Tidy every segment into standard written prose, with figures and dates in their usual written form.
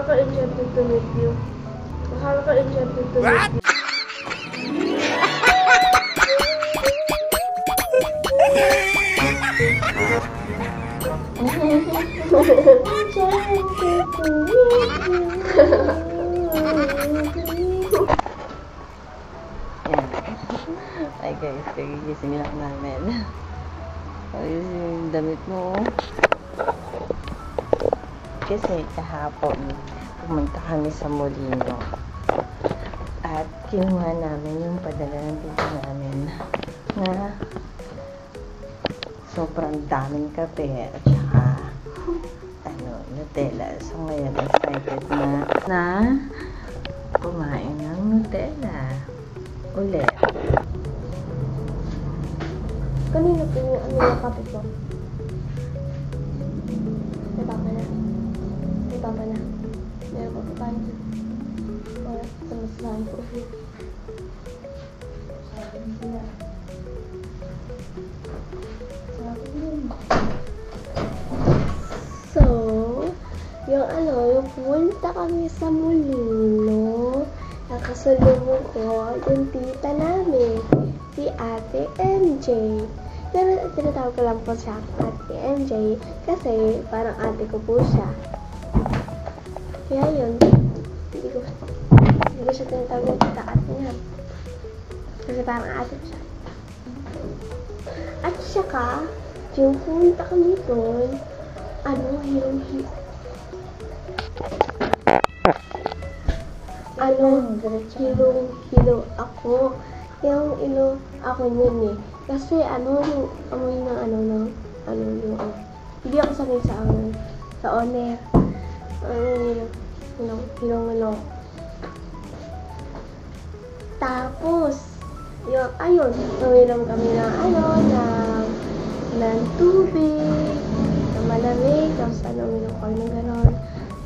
Nakaka-enchanted to meet you. Nakaka-enchanted to meet you. Ay guys, kagigising lang namin. Ayos yung damit mo. Kasi kahapon, pumunta kami sa Molino. At kinuha namin yung padala ng tita namin na sobrang daming kape at saka Nutella. So ngayon, excited na kumain ng Nutella. Ulit. Kanina po yung yung kape ko. May papa na. May papa na. Meron pa pa tayo. Or, samasahan ko. So, yung pumunta kami sa Molino, nakasalubong ko yung tita namin, si Ate MJ. Pero tinatawag ko lang po siya Ate MJ kasi parang ate ko po siya. Kaya yun, hindi ko siya tinatawag ng tita ate niya. Kasi parang ate ko siya. At saka, yung pumunta kami doon, hilo ako. Yung ako yun eh. Kasi yung amoy ng hindi ako sanay sa owner. Hilo. Tapos, uminom kami ng tubig, na malamig, tapos uminom kami ng gano'n.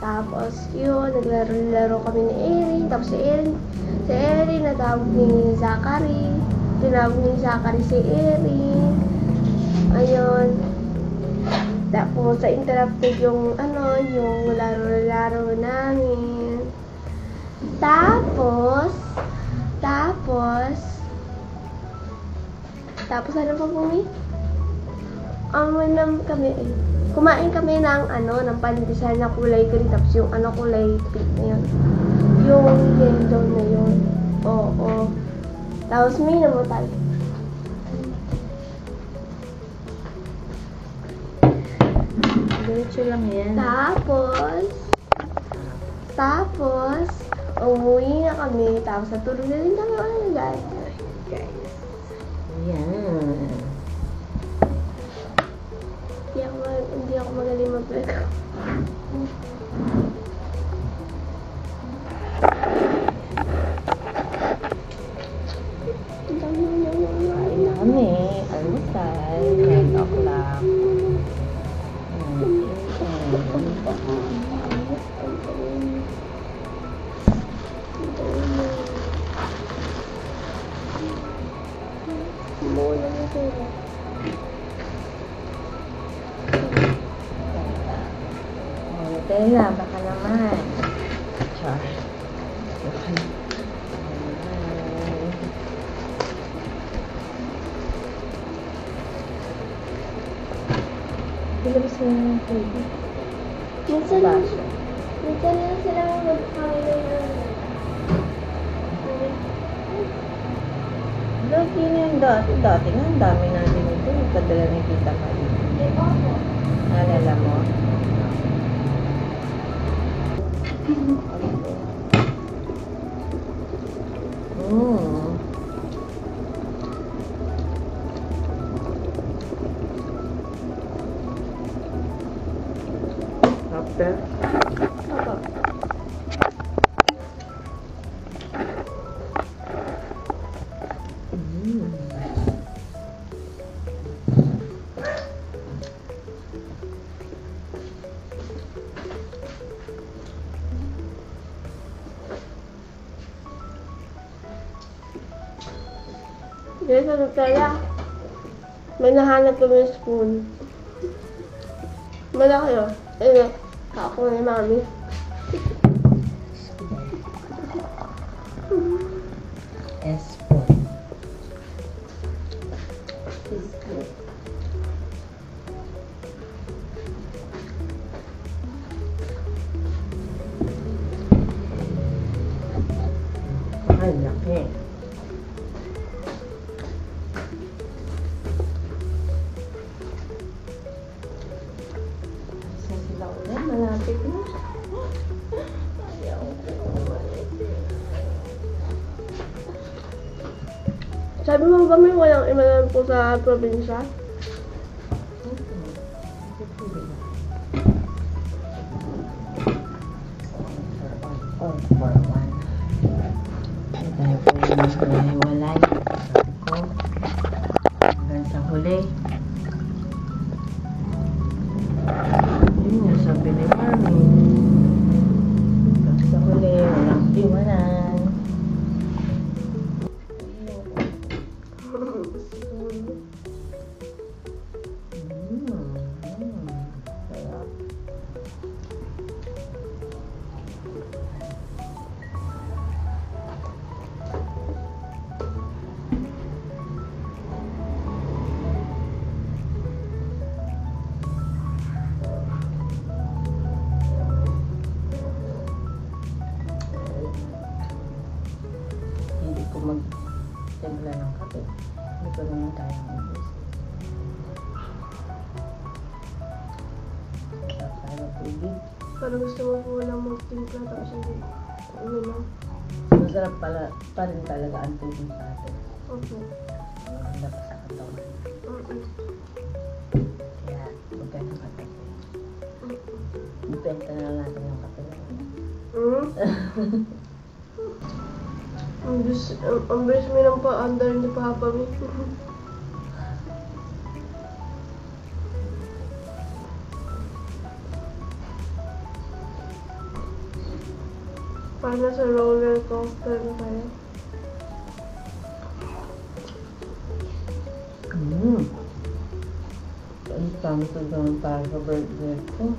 Tapos, naglaro kami ni Erin. Tapos si Erin, natawag ni Zachary. Tinawag ni Zachary si Erin. Ayun. Tapos, interrupted yung laro namin. Tapos, ano pa po kumain kami ng pandesal na kulay green, tapos yung kulay pink na yun. Yung yellow na yun. Oo. Tapos may namatay. Diretso lang yan. Tapos, umuwi na kami, tapos natulog na rin kami guys. Yan. Hindi ako magaling mag-vlog. Kami, almusal, 9 o'clock. Nutella, baka naman. Char. Bilabas mo yung tubig. Minsan lang sila mag-kamay Dati nga, ang dami natin ito. Padala ni Tita Mali. Naalala mo? After? Opo. Dito sa Nutella, may nahanap kami ng spoon. Malaki yun. Ayun, ako ni Mami. Ay, laki. Isa sila ulit. Malapit na. Ayaw ko umalit. Sabi mo ba may walang imanan po sa probinsya? Oh, for one. Dahil po yung mas walay. Sabi ko, hanggang sa huli. Yun nga sabi ni Mami. Hanggang sa huli, walang iwanan. Sarap. Hindi ko mag-templa ng kape. Hindi ko naman kaya mag-ubos. Para tubig. Parang gusto mo po lang magtimpla tapos hindi uminom. Masarap pala, pa rin talaga ang tubig sa atin. Okay. Maganda pa sa katawan. Kaya, huwag ka ng kape. Ibenta na lang natin yung kape na yun. Ang bilis mo lang pa under ni Papa mo. Parang nasa roller coaster na tayo. Ang tanto doon para sa birthday ko.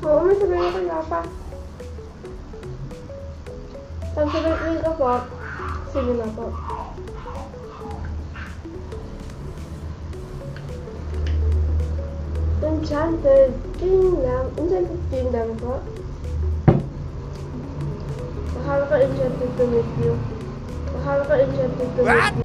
Oo, may sabihin ko kaya pa. Ang sabihin ko po, sige na po. Enchanted Kingdom po. Akala ka enchanted to meet you. Akala ka enchanted to meet you.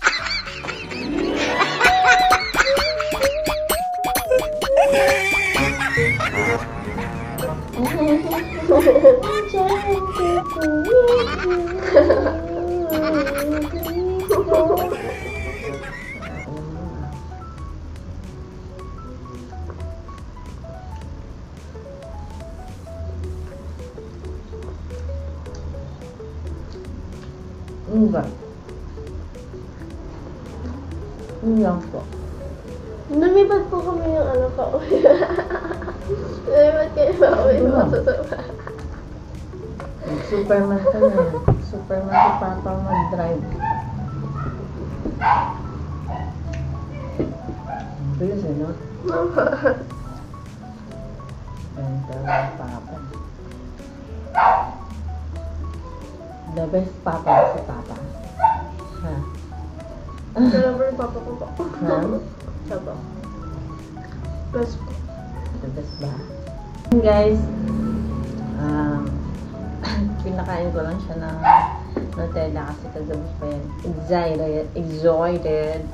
Enggak. Enggak po. Lumipat po kami yung ano pa uwi. Lumipat kayo pa uwi ng masasama. Superman ka na yan. Superman si Papa mag-drive. Bilis eh, no? Ganda ng Papa. The best Papa si Papa. Ha? Kailan ba yung Papa ko po? Ha? Saba. Plus po. The best ba? Guys, pinakain ko lang siya ng Nutella kasi kagabi pa yan. Excited.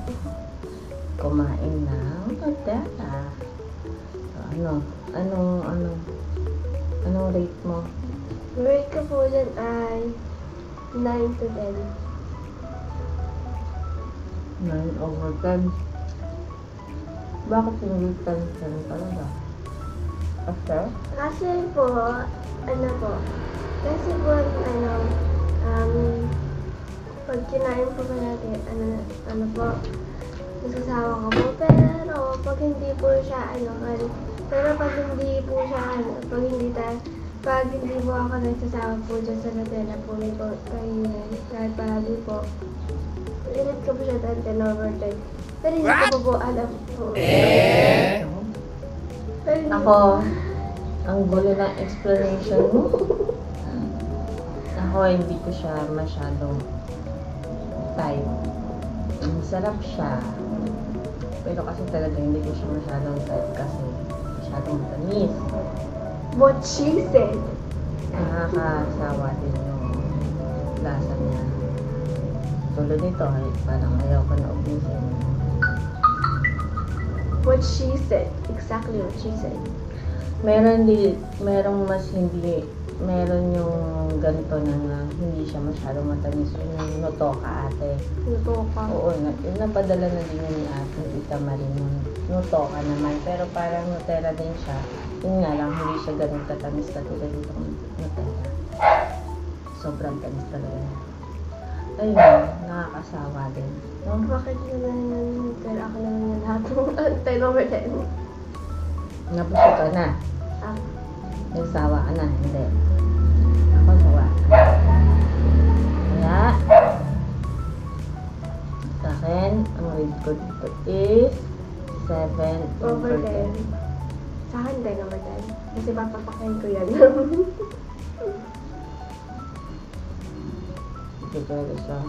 Kumain ng Nutella. So, anong rate mo? Rate ko po dyan ay 9 to 10. 9/10. Bakit hindi 10 talaga? After? Kasi po, pag kinain po ba natin, nasasawa ka po, pero pag hindi po siya, pag hindi po ako nagsasawa po dyan sa Nutella po, may po, kahit palagi po, init ko po siya 10/10. Pero hindi ko po alam po. Pero hindi Ako, ang gulo ng explanation mo. Ako, hindi ko siya masyadong type. Masarap siya. Pero kasi talaga hindi ko siya masyadong type kasi masyadong matamis. what she said. Nakakasawa din yung lasa niya. tulad nito, parang ayaw ko na ubusin. What she said. Exactly what she said. Merong mas hindi, meron yung ganito na hindi siya masyadong matamis. Yun yung Nutoka ate. Nutoka. Oo, napadala na din yun ni ate, Tita Marin yung Nutoka naman. Pero parang Nutella din siya. Yun nga lang, hindi siya ganun katamis katulad itong Nutella. Sobrang tamis talaga. Ayun, nakakasawa din. No? Bakit naman yung Nutella? Ako naman yung lahat ng 10 over 10. Nabusog ka na. Ah. Nagsawa ka na. Hindi. Ako sawa. Kaya, sa akin, ang rate ko dito is 7 over 10. Sa akin 10 over 10. Kasi papapakain ko yan. Ito talaga siya.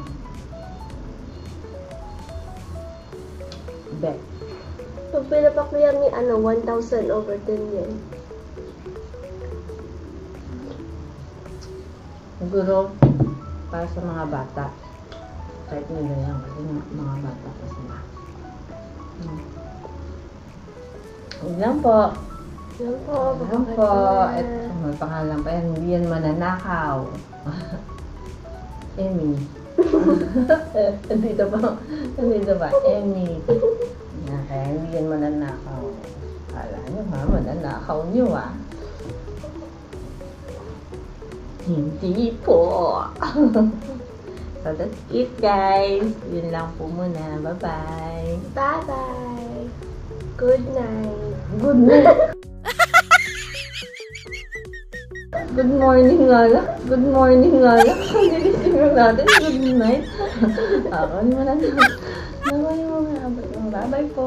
Bet. Pag pinapak mo yan ni 1,000 over 10 yan. Siguro, para sa mga bata. Kahit nila yan kasi mga bata kasi na. Huwag lang po. Yan po. Huwag po. Ito, may pangalan pa yan. Hindi yan mananakaw. Emmy. Dito ba? Emmy. Kaya hindi yan mananakaw. Kala nyo ha, mananakaw nyo ha. Hindi po. So that's it guys. Yun lang po muna. Bye-bye. Bye-bye. Good night. Good night. Good morning nga lang. Good morning nga lang. Ang gilising natin. Good night. Ako naman na. Bye-bye po.